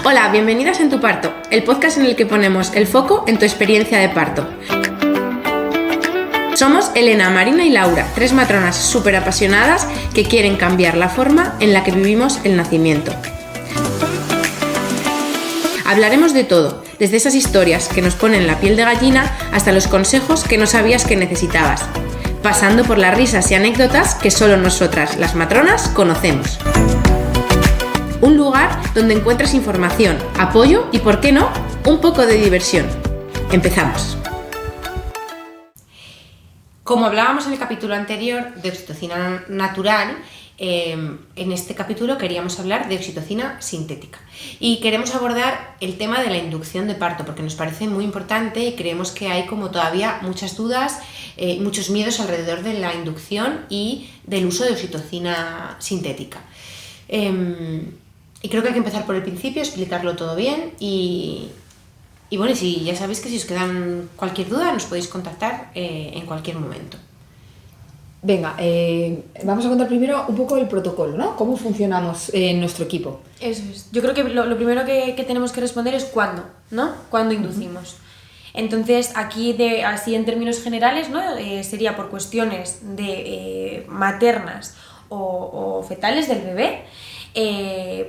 Hola, bienvenidas en Tu Parto, el podcast en el que ponemos el foco en tu experiencia de parto. Somos Elena, Marina y Laura, tres matronas súper apasionadas que quieren cambiar la forma en la que vivimos el nacimiento. Hablaremos de todo, desde esas historias que nos ponen la piel de gallina hasta los consejos que no sabías que necesitabas, pasando por las risas y anécdotas que solo nosotras, las matronas, conocemos. Un lugar donde encuentras información, apoyo y, ¿por qué no?, un poco de diversión. Empezamos. Como hablábamos en el capítulo anterior de oxitocina natural, en este capítulo queríamos hablar de oxitocina sintética y queremos abordar el tema de la inducción de parto porque nos parece muy importante y creemos que hay como todavía muchas dudas, muchos miedos alrededor de la inducción y del uso de oxitocina sintética. Y creo que hay que empezar por el principio, explicarlo todo bien y bueno, si ya sabéis que si os quedan cualquier duda nos podéis contactar en cualquier momento. Venga, vamos a contar primero un poco el protocolo, ¿no? ¿Cómo funcionamos en nuestro equipo? Eso es. Yo creo que lo primero que tenemos que responder es cuándo, ¿no? ¿Cuándo inducimos? Entonces, aquí así en términos generales, ¿no? Sería por cuestiones de maternas o fetales del bebé.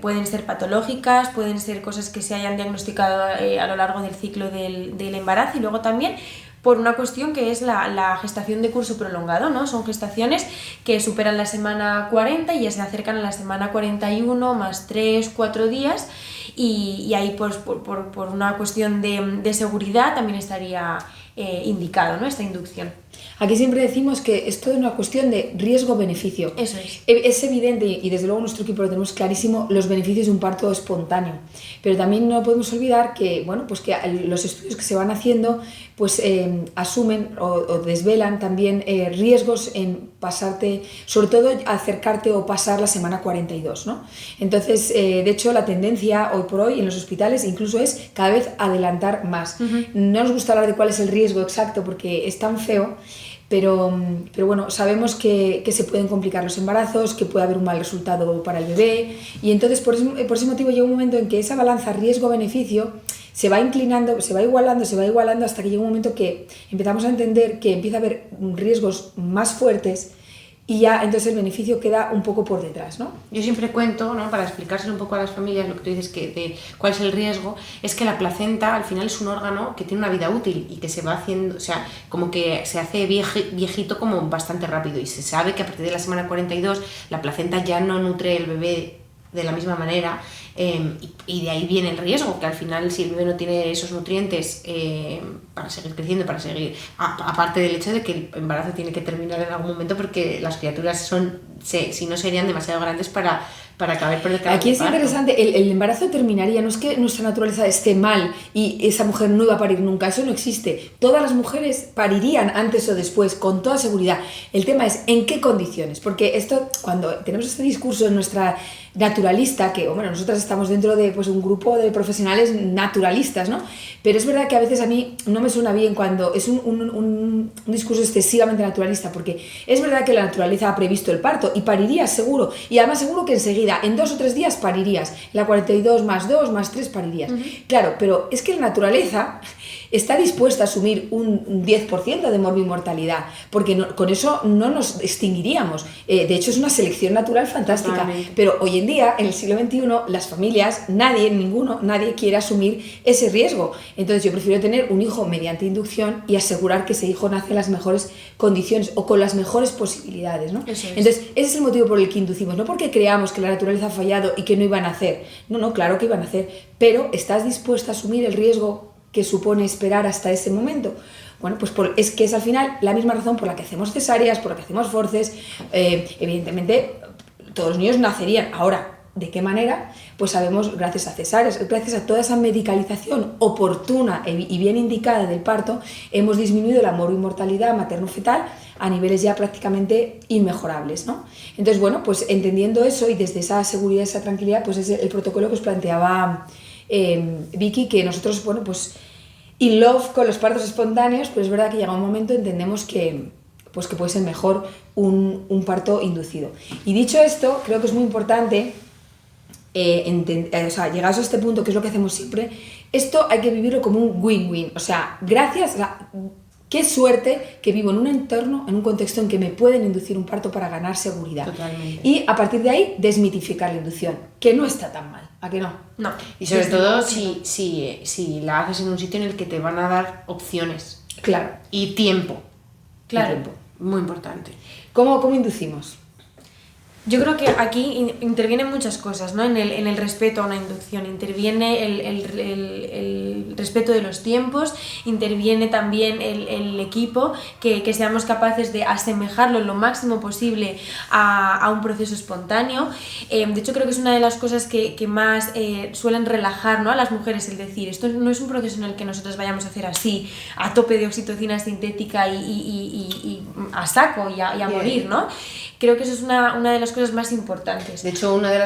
Pueden ser patológicas, pueden ser cosas que se hayan diagnosticado a lo largo del ciclo del embarazo y luego también por una cuestión que es la gestación de curso prolongado, ¿no? Son gestaciones que superan la semana 40 y ya se acercan a la semana 41 más 3-4 días y ahí pues por una cuestión de seguridad también estaría indicado, ¿no? Esta inducción. Aquí siempre decimos que esto es una cuestión de riesgo-beneficio. Eso es. Es evidente, y desde luego nuestro equipo lo tenemos clarísimo, los beneficios de un parto espontáneo. Pero también no podemos olvidar que, bueno, pues que los estudios que se van haciendo pues asumen o desvelan también riesgos en pasarte, sobre todo acercarte o pasar la semana 42, ¿no? Entonces, de hecho, la tendencia hoy por hoy en los hospitales incluso es cada vez adelantar más. No nos gusta hablar de cuál es el riesgo exacto porque es tan feo, pero bueno, sabemos que se pueden complicar los embarazos, que puede haber un mal resultado para el bebé y entonces por ese motivo llega un momento en que esa balanza riesgo-beneficio se va inclinando, se va igualando hasta que llega un momento que empezamos a entender que empieza a haber riesgos más fuertes y ya entonces el beneficio queda un poco por detrás, ¿no? Yo siempre cuento, ¿no?, para explicárselo un poco a las familias, lo que tú dices que de cuál es el riesgo, es que la placenta al final es un órgano que tiene una vida útil y que se va haciendo, o sea, como que se hace viejito como bastante rápido y se sabe que a partir de la semana 42 la placenta ya no nutre el bebé de la misma manera y de ahí viene el riesgo, que al final si el bebé no tiene esos nutrientes para seguir creciendo, para seguir, aparte del hecho de que el embarazo tiene que terminar en algún momento porque las criaturas si no serían demasiado grandes para caber por el camino. Aquí es interesante, el embarazo terminaría, no es que nuestra naturaleza esté mal y esa mujer no iba a parir nunca, eso no existe. Todas las mujeres parirían antes o después, con toda seguridad. El tema es en qué condiciones, porque esto, cuando tenemos este discurso en nuestra naturalista, que bueno, nosotras estamos dentro de pues, un grupo de profesionales naturalistas, ¿no? Pero es verdad que a veces a mí no me suena bien cuando es un discurso excesivamente naturalista, porque es verdad que la naturaleza ha previsto el parto y parirías seguro, y además seguro que enseguida, en 2 o 3 días parirías, la 42 más 2 más 3 parirías. Claro, pero es que la naturaleza está dispuesta a asumir un 10% de morbimortalidad, porque con eso no nos extinguiríamos. De hecho, es una selección natural fantástica. Totalmente. Pero hoy en día, en el siglo XXI, las familias, nadie quiere asumir ese riesgo. Entonces, yo prefiero tener un hijo mediante inducción y asegurar que ese hijo nace en las mejores condiciones o con las mejores posibilidades, ¿no? Eso es. Entonces, ese es el motivo por el que inducimos, no porque creamos que la naturaleza ha fallado y que no iban a hacer. No, claro que iban a hacer, pero ¿estás dispuesta a asumir el riesgo que supone esperar hasta ese momento? Bueno, pues es que es al final la misma razón por la que hacemos cesáreas, por la que hacemos forces. Evidentemente, todos los niños nacerían. Ahora, ¿de qué manera? Pues sabemos, gracias a cesáreas, gracias a toda esa medicalización oportuna y bien indicada del parto, hemos disminuido la morbimortalidad materno-fetal a niveles ya prácticamente inmejorables, ¿no? Entonces, bueno, pues entendiendo eso y desde esa seguridad, esa tranquilidad, pues es el protocolo que os planteaba Vicky, que nosotros, bueno, pues in love con los partos espontáneos, pero es verdad que llega un momento entendemos que puede ser mejor un parto inducido. Y dicho esto, creo que es muy importante o sea, llegados a este punto, que es lo que hacemos siempre, esto hay que vivirlo como un win-win. O sea, gracias, qué suerte que vivo en un entorno, en un contexto en que me pueden inducir un parto para ganar seguridad. Totalmente. Y a partir de ahí, desmitificar la inducción, que no está tan mal, ¿a que no? No. Y sobre todo si la haces en un sitio en el que te van a dar opciones. Claro. Y tiempo. Claro. Y tiempo. Muy importante. ¿Cómo inducimos? Yo creo que aquí intervienen muchas cosas, ¿no? En el respeto a una inducción, interviene el respeto de los tiempos, interviene también el equipo, que seamos capaces de asemejarlo lo máximo posible a un proceso espontáneo. De hecho, creo que es una de las cosas que más suelen relajar, ¿no?, a las mujeres, el decir, esto no es un proceso en el que nosotras vayamos a hacer así, a tope de oxitocina sintética y a saco y a morir, ¿no? Creo que eso es una de las cosas más importantes. De hecho, una de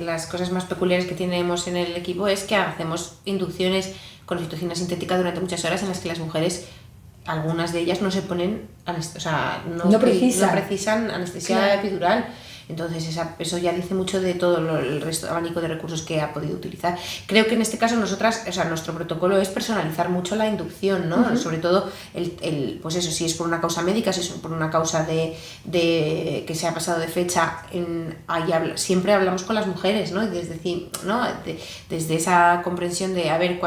las cosas más peculiares que tenemos en el equipo es que hacemos inducciones con oxitocina sintética durante muchas horas en las que las mujeres, algunas de ellas, no se ponen, no precisan anestesia epidural. Entonces eso ya dice mucho de todo el resto abanico de recursos que ha podido utilizar. Creo que en este caso nuestro protocolo es personalizar mucho la inducción, ¿no? Sobre todo pues eso, si es por una causa médica, si es por una causa de que se ha pasado de fecha, siempre hablamos con las mujeres, ¿no? Y desde esa comprensión de a ver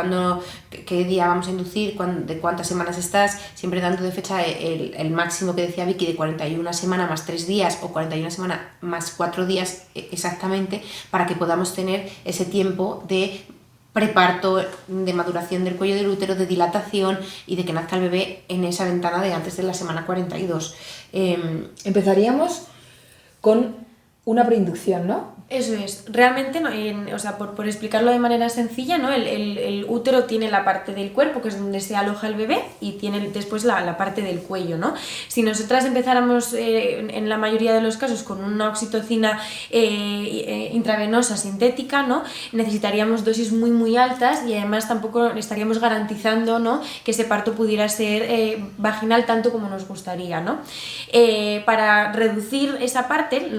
qué día vamos a inducir, de cuántas semanas estás, siempre dando de fecha el máximo que decía Vicky de 41 semanas más 3 días o 41 semanas más 4 días exactamente, para que podamos tener ese tiempo de preparto, de maduración del cuello del útero, de dilatación y de que nazca el bebé en esa ventana de antes de la semana 42. Empezaríamos con una preinducción, ¿no? Eso es, realmente, por explicarlo de manera sencilla, ¿no? El útero tiene la parte del cuerpo, que es donde se aloja el bebé, y tiene después la parte del cuello, ¿no? Si nosotras empezáramos en la mayoría de los casos con una oxitocina intravenosa sintética, ¿no?, necesitaríamos dosis muy muy altas y además tampoco estaríamos garantizando, ¿no?, que ese parto pudiera ser vaginal tanto como nos gustaría, ¿no? Para reducir esa parte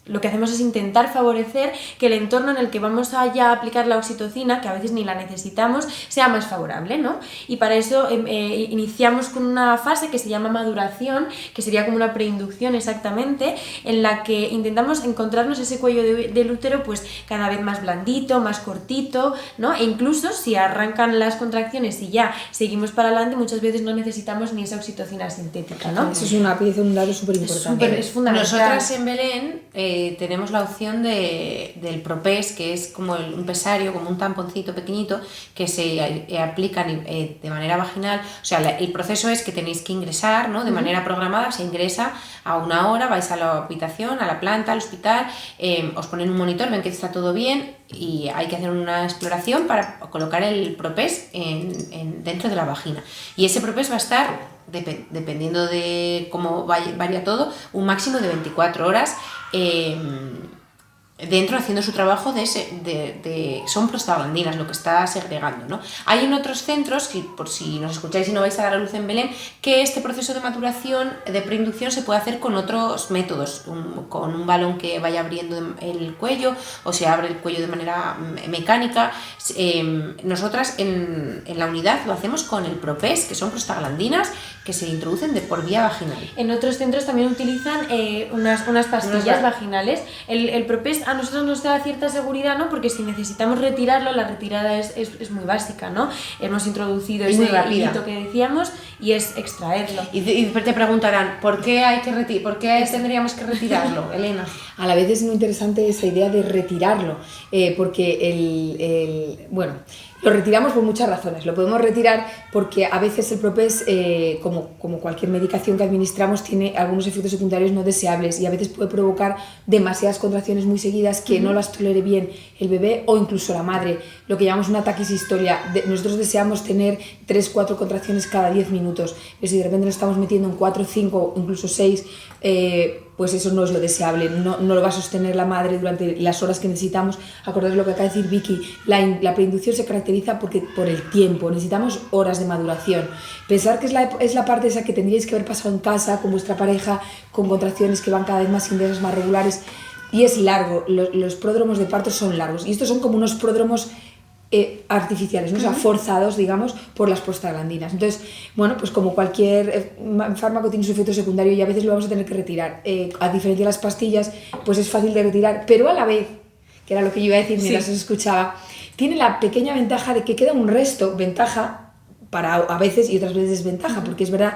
lo que hacemos es intentar favorecer que el entorno en el que vamos a ya aplicar la oxitocina, que a veces ni la necesitamos, sea más favorable, ¿no? Y para eso iniciamos con una fase que se llama maduración, que sería como una preinducción exactamente, en la que intentamos encontrarnos ese cuello del útero pues cada vez más blandito, más cortito, ¿no? E incluso si arrancan las contracciones y ya seguimos para adelante, muchas veces no necesitamos ni esa oxitocina sintética, ¿no? Eso es una pieza, un dato súper importante. Es fundamental. Nosotras en Belén tenemos la opción del Propes, que es como un pesario, como un tamponcito pequeñito que se aplica de manera vaginal. O sea, el proceso es que tenéis que ingresar, ¿no?, de manera programada, se ingresa a una hora, vais a la habitación, a la planta, al hospital, os ponen un monitor, ven que está todo bien y hay que hacer una exploración para colocar el Propes dentro de la vagina. Y ese Propes va a estar, dependiendo de cómo varía todo, un máximo de 24 horas dentro haciendo su trabajo son prostaglandinas lo que está segregando, ¿no? Hay en otros centros, que por si nos escucháis y no vais a dar a luz en Belén, que este proceso de maturación, de preinducción, se puede hacer con otros métodos, con un balón que vaya abriendo el cuello o se abre el cuello de manera mecánica. Nosotras en la unidad lo hacemos con el Propes, que son prostaglandinas que se introducen por vía vaginal. En otros centros también utilizan unas pastillas vaginales. El Propes a nosotros nos da cierta seguridad, ¿no?, porque si necesitamos retirarlo, la retirada es muy básica, ¿no? Hemos introducido ese hilito que decíamos y es extraerlo. Y te preguntarán, ¿por qué tendríamos que retirarlo, Elena? A la vez es muy interesante esa idea de retirarlo, porque lo retiramos por muchas razones. Lo podemos retirar porque a veces el Propes, como cualquier medicación que administramos, tiene algunos efectos secundarios no deseables y a veces puede provocar demasiadas contracciones muy seguidas que no las tolere bien el bebé o incluso la madre, lo que llamamos una taquisistolia. Nosotros deseamos tener 3-4 contracciones cada 10 minutos, pero si de repente nos estamos metiendo en 4, 5, incluso 6, pues eso no es lo deseable, no lo va a sostener la madre durante las horas que necesitamos. Acordaos lo que acaba de decir Vicky, la preinducción se caracteriza por el tiempo, necesitamos horas de maduración. Pensar que es la parte esa que tendríais que haber pasado en casa con vuestra pareja, con contracciones que van cada vez más intensas, más regulares, y es largo, los pródromos de parto son largos, y estos son como unos pródromos artificiales, ¿no? O sea, forzados, digamos, por las prostaglandinas. Entonces, bueno, pues como cualquier fármaco tiene su efecto secundario y a veces lo vamos a tener que retirar. A diferencia de las pastillas, pues es fácil de retirar, pero a la vez, que era lo que yo iba a decir mientras os escuchaba, tiene la pequeña ventaja de que queda un resto, ventaja para a veces y otras veces desventaja, porque es verdad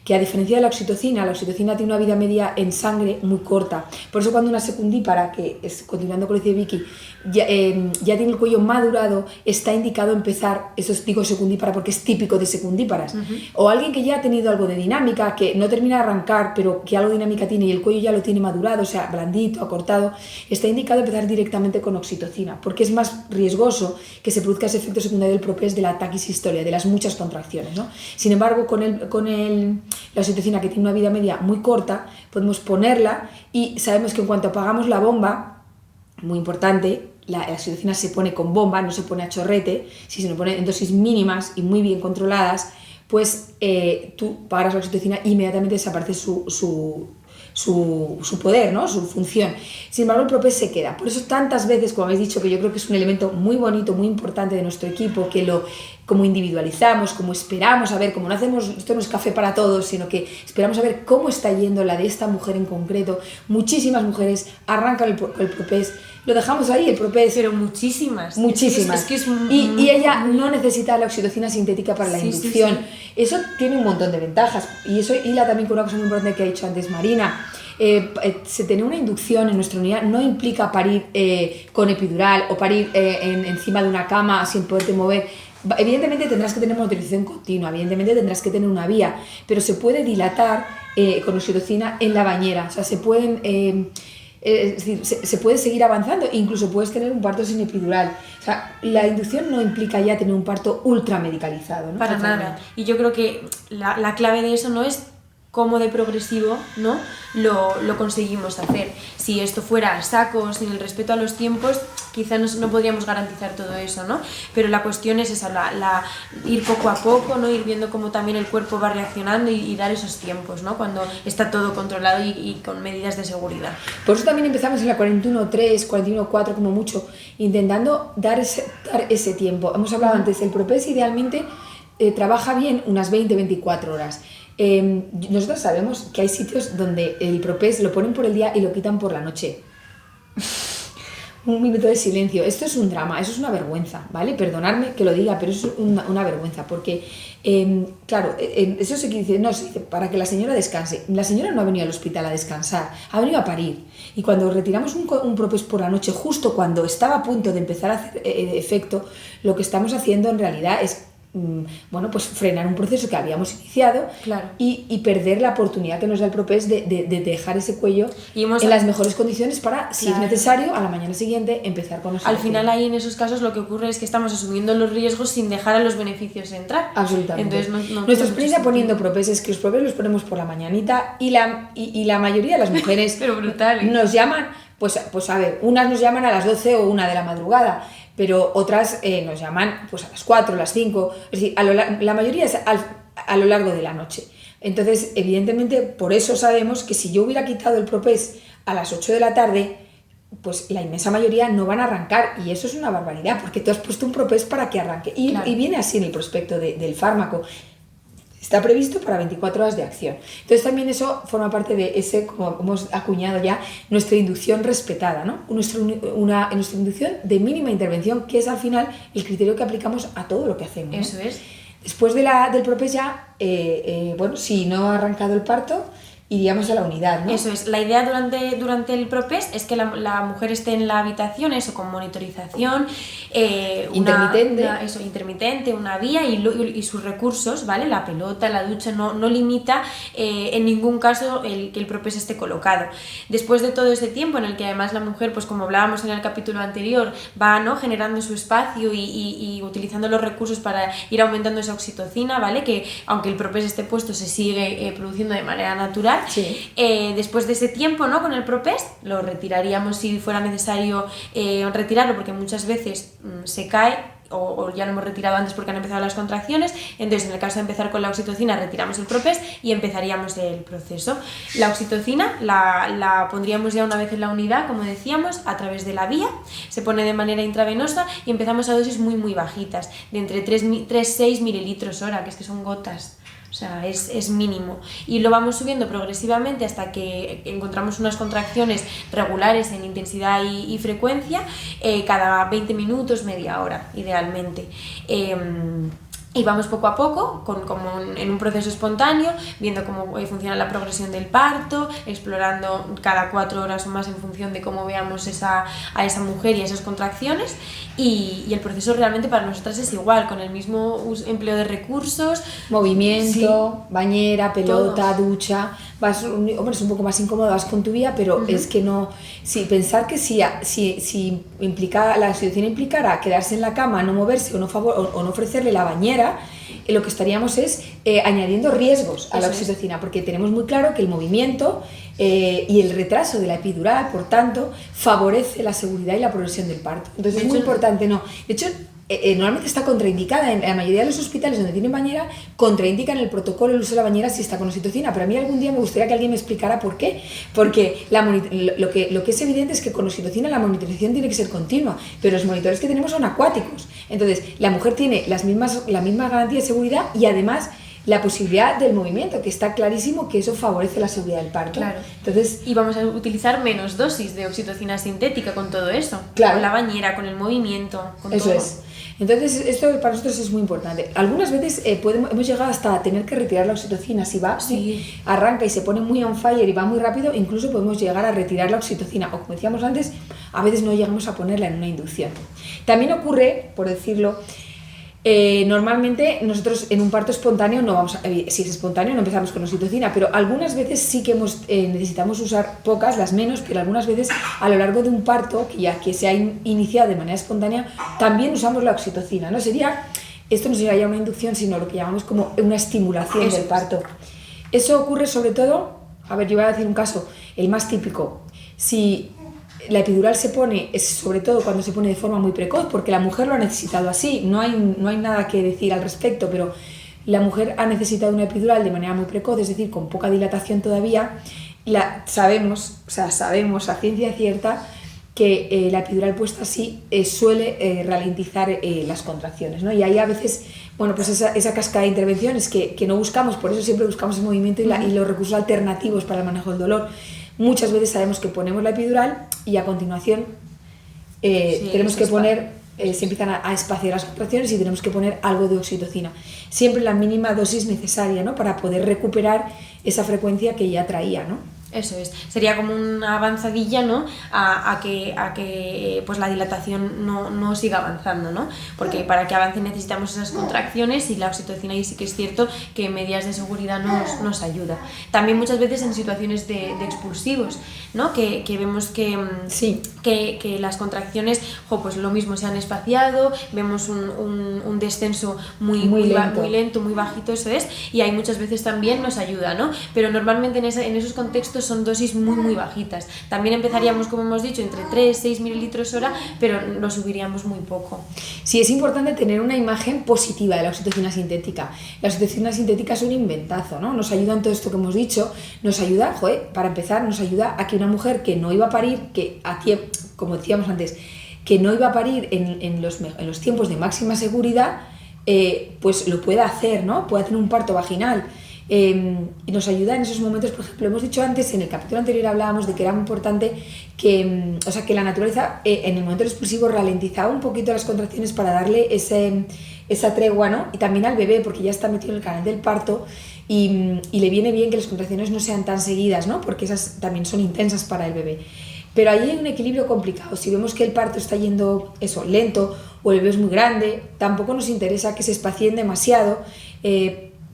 que a diferencia de la oxitocina tiene una vida media en sangre muy corta. Por eso cuando una secundípara, que es, continuando con lo que dice Vicky, ya tiene el cuello madurado, está indicado empezar, eso digo secundípara porque es típico de secundíparas. O alguien que ya ha tenido algo de dinámica, que no termina de arrancar, pero que algo de dinámica tiene y el cuello ya lo tiene madurado, o sea, blandito, acortado, está indicado empezar directamente con oxitocina, porque es más riesgoso que se produzca ese efecto secundario del propés de la taquisistolia, de las muchas contracciones, ¿no? Sin embargo, la oxitocina, que tiene una vida media muy corta, podemos ponerla y sabemos que en cuanto apagamos la bomba, muy importante, la oxitocina se pone con bomba, no se pone a chorrete, si se nos pone en dosis mínimas y muy bien controladas, pues tú paras la oxitocina e inmediatamente desaparece su poder, ¿no? Su función. Sin embargo, el propés se queda. Por eso tantas veces, como habéis dicho, que yo creo que es un elemento muy bonito, muy importante de nuestro equipo, que como individualizamos, como esperamos a ver, como no hacemos, esto no es café para todos, sino que esperamos a ver cómo está yendo la de esta mujer en concreto. Muchísimas mujeres arrancan el propés, lo dejamos ahí, el propés. Pero muchísimas. Muchísimas. Y ella no necesita la oxitocina sintética para la inducción. Sí. Eso tiene un montón de ventajas. Y eso hila también con una cosa muy importante que ha dicho antes Marina. Tener una inducción en nuestra unidad no implica parir con epidural o parir encima de una cama sin poderte mover. Evidentemente tendrás que tener monitorización continua, evidentemente tendrás que tener una vía, pero se puede dilatar con oxitocina en la bañera, o sea, se pueden... es decir, se puede seguir avanzando, incluso puedes tener un parto sin epidural. O sea, la inducción no implica ya tener un parto ultra medicalizado, ¿no? Para nada. Y yo creo que la clave de eso no es cómo de progresivo, ¿no? lo conseguimos hacer. Si esto fuera a saco, sin el respeto a los tiempos, quizás no podríamos garantizar todo eso, ¿no? Pero la cuestión es esa, ir poco a poco, ¿no? Ir viendo cómo también el cuerpo va reaccionando y dar esos tiempos, ¿no? Cuando está todo controlado y con medidas de seguridad. Por eso también empezamos en la 41.3, 41.4 como mucho, intentando dar ese tiempo. Hemos hablado antes, el propés idealmente trabaja bien unas 20-24 horas. Nosotros sabemos que hay sitios donde el propés lo ponen por el día y lo quitan por la noche. Un minuto de silencio. Esto es un drama, eso es una vergüenza, ¿vale? Perdonadme que lo diga, pero es una vergüenza, porque, claro, eso se dice, no, se dice, para que la señora descanse. La señora no ha venido al hospital a descansar, ha venido a parir. Y cuando retiramos un propés por la noche, justo cuando estaba a punto de empezar a hacer efecto, lo que estamos haciendo en realidad es bueno, pues frenar un proceso que habíamos iniciado, claro, y perder la oportunidad que nos da el propés de dejar ese cuello en las mejores condiciones para, si es necesario, a la mañana siguiente empezar con nosotros. Al final ahí en esos casos lo que ocurre es que estamos asumiendo los riesgos sin dejar a los beneficios entrar. Absolutamente. Entonces, nuestra experiencia poniendo propés es que los propés los ponemos por la mañanita y la mayoría de las mujeres pero brutal, nos llaman, pues a ver, unas nos llaman a las 12 o 1 de la madrugada, pero otras nos llaman pues a las 4, a las 5, es decir, la mayoría es a lo largo de la noche. Entonces, evidentemente, por eso sabemos que si yo hubiera quitado el propés a las 8 de la tarde, pues la inmensa mayoría no van a arrancar, y eso es una barbaridad, porque tú has puesto un propés para que arranque, y, claro, y viene así en el prospecto del fármaco. Está previsto para 24 horas de acción. Entonces también eso forma parte de ese, como hemos acuñado ya, nuestra inducción respetada, ¿no? Nuestra inducción de mínima intervención, que es al final el criterio que aplicamos a todo lo que hacemos, ¿no? Eso es. Después del propés ya, bueno, si no ha arrancado el parto, iríamos a la unidad, ¿no? Eso es. La idea durante el propés es que la mujer esté en la habitación, eso, con monitorización, intermitente, una vía y sus recursos, ¿vale? La pelota, la ducha, no limita en ningún caso que el propés esté colocado. Después de todo ese tiempo en el que además la mujer, pues como hablábamos en el capítulo anterior, va, ¿no?, generando su espacio y utilizando los recursos para ir aumentando esa oxitocina, ¿vale? Que aunque el propés esté puesto, se sigue produciendo de manera natural. Sí. Después de ese tiempo, ¿no?, con el propés, lo retiraríamos si fuera necesario retirarlo, porque muchas veces se cae o ya lo hemos retirado antes porque han empezado las contracciones, entonces en el caso de empezar con la oxitocina retiramos el Propest y empezaríamos el proceso. La oxitocina la pondríamos ya una vez en la unidad, como decíamos, a través de la vía, se pone de manera intravenosa y empezamos a dosis muy bajitas, de entre 3-6 mililitros hora, que es que son gotas. O sea, es mínimo. Y lo vamos subiendo progresivamente hasta que encontramos unas contracciones regulares en intensidad y frecuencia, cada 20 minutos, media hora, idealmente. Y vamos poco a poco, como en un proceso espontáneo, viendo cómo funciona la progresión del parto, explorando cada 4 horas o más en función de cómo veamos a esa mujer y esas contracciones. Y el proceso realmente para nosotras es igual, con el mismo empleo de recursos. Movimiento, sí, bañera, pelota, todo. Ducha. Hombre, es un poco más incómodo, vas con tu vía, pero es que no... pensar que si la situación implicara quedarse en la cama, no moverse o no ofrecerle la bañera, lo que estaríamos es añadiendo riesgos a la oxitocina, porque tenemos muy claro que el movimiento y el retraso de la epidural, por tanto, favorece la seguridad y la progresión del parto. Entonces es muy importante, no. De hecho, normalmente está contraindicada en la mayoría de los hospitales donde tienen bañera, contraindican el protocolo el uso de la bañera si está con oxitocina, pero a mí algún día me gustaría que alguien me explicara por qué, porque lo que es evidente es que con oxitocina la monitorización tiene que ser continua, pero los monitores que tenemos son acuáticos, entonces la mujer tiene la misma garantía de seguridad y además la posibilidad del movimiento, que está clarísimo que eso favorece la seguridad del parto. Claro. Entonces, y vamos a utilizar menos dosis de oxitocina sintética con todo eso, claro, con la bañera, con el movimiento, con eso todo. Es. Entonces, esto para nosotros es muy importante. Algunas veces hemos llegado hasta tener que retirar la oxitocina. Si va, arranca y se pone muy on fire y va muy rápido, incluso podemos llegar a retirar la oxitocina. O como decíamos antes, a veces no llegamos a ponerla en una inducción. También ocurre, por decirlo, normalmente nosotros en un parto espontáneo no vamos si es espontáneo no empezamos con oxitocina, pero algunas veces sí que necesitamos usar pocas, las menos, pero algunas veces a lo largo de un parto que se ha iniciado de manera espontánea también usamos la oxitocina, ¿no? Esto no sería ya una inducción, sino lo que llamamos como una estimulación del parto. Eso ocurre sobre todo, yo voy a decir un caso, el más típico, si la epidural se pone, sobre todo cuando se pone de forma muy precoz, porque la mujer lo ha necesitado así, no hay nada que decir al respecto, pero la mujer ha necesitado una epidural de manera muy precoz, es decir, con poca dilatación todavía. Sabemos a ciencia cierta que la epidural puesta así suele ralentizar las contracciones, ¿no? Y ahí a veces, pues esa cascada de intervenciones que no buscamos, por eso siempre buscamos el movimiento y los recursos alternativos para el manejo del dolor. Muchas veces sabemos que ponemos la epidural y a continuación tenemos que poner, se empiezan a espaciar las contracciones y tenemos que poner algo de oxitocina. Siempre la mínima dosis necesaria, ¿no? Para poder recuperar esa frecuencia que ya traía, ¿no? Eso es, sería como una avanzadilla, ¿no? a que pues la dilatación no siga avanzando, ¿no? Porque para que avance necesitamos esas contracciones y la oxitocina, y sí que es cierto que en medidas de seguridad nos ayuda. También muchas veces en situaciones de expulsivos, ¿no? Que vemos que las contracciones, pues lo mismo, se han espaciado, vemos un descenso muy lento, muy bajito, eso es, y ahí muchas veces también nos ayuda, ¿no? Pero normalmente en esos contextos son dosis muy bajitas. También empezaríamos, como hemos dicho, entre 3-6 mililitros hora, pero lo subiríamos muy poco. Sí, es importante tener una imagen positiva de la oxitocina sintética. La oxitocina sintética es un inventazo, ¿no? Nos ayuda en todo esto que hemos dicho, nos ayuda, para empezar, nos ayuda a que una mujer que no iba a parir, como decíamos antes, que no iba a parir en los tiempos de máxima seguridad, pues lo pueda hacer, ¿no? Puede hacer un parto vaginal. Y nos ayuda en esos momentos. Por ejemplo, hemos dicho antes, en el capítulo anterior hablábamos de que era muy importante que la naturaleza en el momento expulsivo ralentizaba un poquito las contracciones para darle esa tregua, ¿no? Y también al bebé, porque ya está metido en el canal del parto y le viene bien que las contracciones no sean tan seguidas, ¿no? Porque esas también son intensas para el bebé. Pero ahí hay un equilibrio complicado. Si vemos que el parto está yendo lento o el bebé es muy grande, tampoco nos interesa que se espacien demasiado,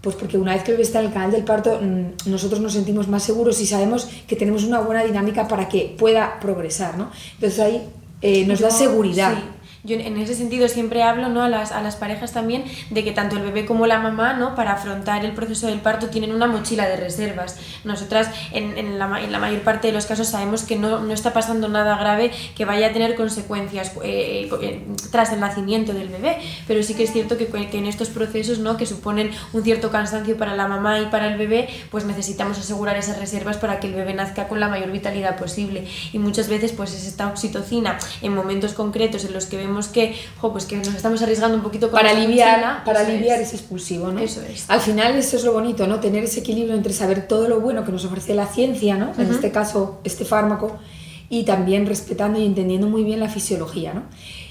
pues porque una vez que el bebé está en el canal del parto, nosotros nos sentimos más seguros y sabemos que tenemos una buena dinámica para que pueda progresar, ¿no? Entonces ahí nos da seguridad. Sí. Yo en ese sentido siempre hablo, ¿no?, a las parejas también de que tanto el bebé como la mamá, ¿no?, para afrontar el proceso del parto tienen una mochila de reservas. Nosotras en la mayor parte de los casos sabemos que no está pasando nada grave que vaya a tener consecuencias tras el nacimiento del bebé, pero sí que es cierto que en estos procesos, ¿no?, que suponen un cierto cansancio para la mamá y para el bebé, pues necesitamos asegurar esas reservas para que el bebé nazca con la mayor vitalidad posible. Y muchas veces pues es esta oxitocina en momentos concretos en los que vemos que nos estamos arriesgando un poquito con para esa aliviar mochila, ese expulsivo, ¿no? Eso es. Al final eso es lo bonito, ¿no? Tener ese equilibrio entre saber todo lo bueno que nos ofrece la ciencia, ¿no? En este caso este fármaco, y también respetando y entendiendo muy bien la fisiología, ¿no?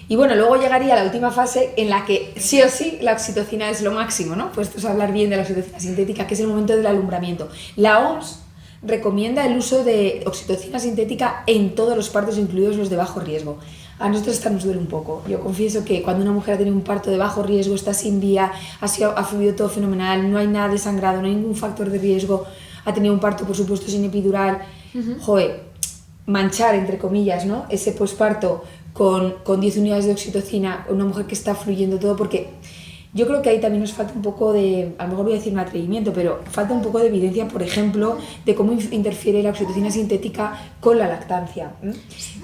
Y bueno, luego llegaría la última fase en la que sí o sí la oxitocina es lo máximo, ¿no? Pues esto es hablar bien de la oxitocina sintética, que es el momento del alumbramiento. La OMS recomienda el uso de oxitocina sintética en todos los partos, incluidos los de bajo riesgo. A nosotros esta nos duele un poco. Yo confieso que cuando una mujer ha tenido un parto de bajo riesgo, está sin vía, ha fluido todo fenomenal, no hay nada de sangrado, no hay ningún factor de riesgo, ha tenido un parto, por supuesto, sin epidural, manchar, entre comillas, ¿no?, ese posparto con 10 unidades de oxitocina, una mujer que está fluyendo todo, porque yo creo que ahí también nos falta un poco de, a lo mejor voy a decir un atrevimiento, pero falta un poco de evidencia, por ejemplo, de cómo interfiere la oxitocina sintética con la lactancia.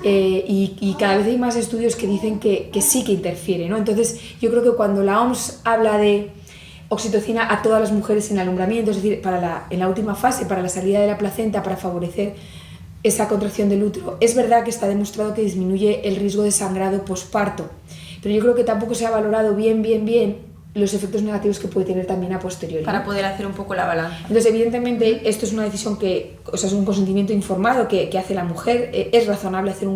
Y cada vez hay más estudios que dicen que sí que interfiere, ¿no? Entonces, yo creo que cuando la OMS habla de oxitocina a todas las mujeres en alumbramiento, es decir, en la última fase, para la salida de la placenta, para favorecer esa contracción del útero, es verdad que está demostrado que disminuye el riesgo de sangrado posparto, pero yo creo que tampoco se ha valorado bien los efectos negativos que puede tener también a posteriori. Para poder hacer un poco la balanza. Entonces, evidentemente, esto es una decisión es un consentimiento informado que hace la mujer. Es razonable hacer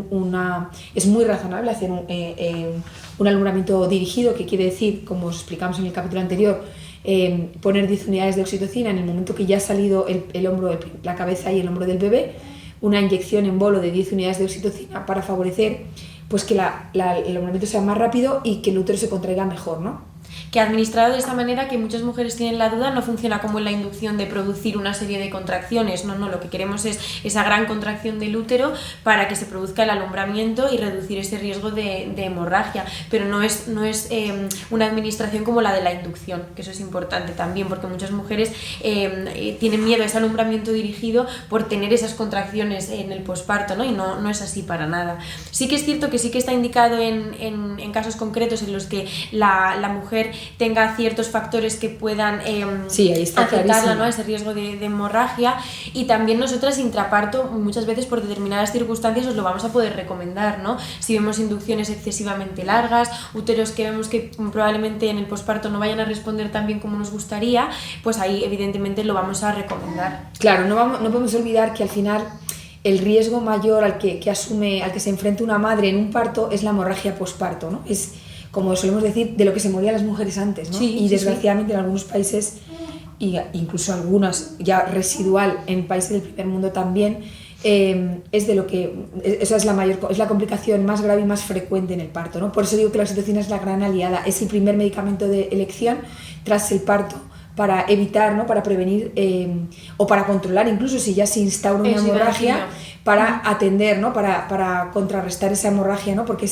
es muy razonable hacer un alumbramiento dirigido, que quiere decir, como os explicamos en el capítulo anterior, poner 10 unidades de oxitocina en el momento que ya ha salido el hombro, la cabeza y el hombro del bebé, una inyección en bolo de 10 unidades de oxitocina para favorecer pues que el alumbramiento sea más rápido y que el útero se contraiga mejor, ¿no? Que administrado de esta manera, que muchas mujeres tienen la duda, no funciona como en la inducción de producir una serie de contracciones, no, lo que queremos es esa gran contracción del útero para que se produzca el alumbramiento y reducir ese riesgo de hemorragia, pero no es una administración como la de la inducción, que eso es importante también, porque muchas mujeres tienen miedo a ese alumbramiento dirigido por tener esas contracciones en el posparto, ¿no? Y no es así para nada. Sí que es cierto que sí que está indicado en casos concretos en los que la mujer tenga ciertos factores que puedan afectarla, ¿no?, a ese riesgo de hemorragia, y también nosotras intraparto muchas veces por determinadas circunstancias os lo vamos a poder recomendar, ¿no? Si vemos inducciones excesivamente largas, úteros que vemos que probablemente en el posparto no vayan a responder tan bien como nos gustaría, pues ahí evidentemente lo vamos a recomendar. Claro, no podemos olvidar que al final el riesgo mayor al que se enfrenta una madre en un parto es la hemorragia posparto, ¿no? Es, como solemos decir, de lo que se morían las mujeres antes, ¿no? Y desgraciadamente en algunos países, incluso algunas ya residual en países del primer mundo también, es la complicación más grave y más frecuente en el parto, ¿no? Por eso digo que la oxitocina es la gran aliada, es el primer medicamento de elección tras el parto para evitar, ¿no?, para prevenir o para controlar, incluso si ya se instaura una hemorragia, para atender, ¿no?, para contrarrestar esa hemorragia, ¿no?, porque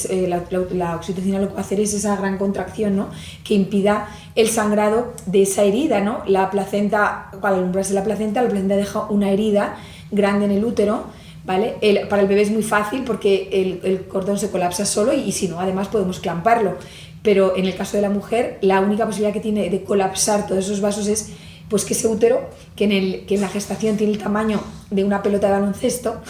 la oxitocina lo que va a hacer es esa gran contracción, ¿no?, que impida el sangrado de esa herida, ¿no? La placenta, al alumbrarse la placenta deja una herida grande en el útero, ¿vale? Para el bebé es muy fácil porque el cordón se colapsa solo y si no, además podemos clamparlo. Pero en el caso de la mujer, la única posibilidad que tiene de colapsar todos esos vasos es pues que ese útero, que en la gestación tiene el tamaño de una pelota de baloncesto,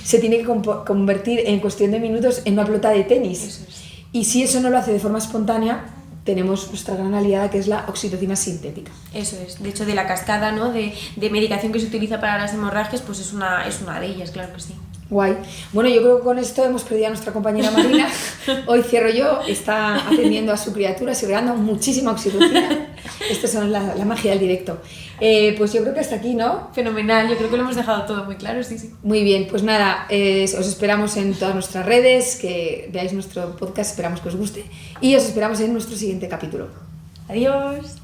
se tiene que convertir en cuestión de minutos en una pelota de tenis. Eso es. Y si eso no lo hace de forma espontánea, tenemos nuestra gran aliada, que es la oxitocina sintética. Eso es. De hecho, de la cascada, ¿no?, de medicación que se utiliza para las hemorragias, pues es una de ellas, claro que sí. Guay. Bueno, yo creo que con esto hemos perdido a nuestra compañera Marina. Hoy cierro yo, está atendiendo a su criatura, segregando muchísima oxitocina. Esto es la magia del directo. Pues yo creo que hasta aquí, ¿no? Fenomenal, yo creo que lo hemos dejado todo muy claro, sí. Muy bien, pues nada, os esperamos en todas nuestras redes, que veáis nuestro podcast, esperamos que os guste y os esperamos en nuestro siguiente capítulo. Adiós.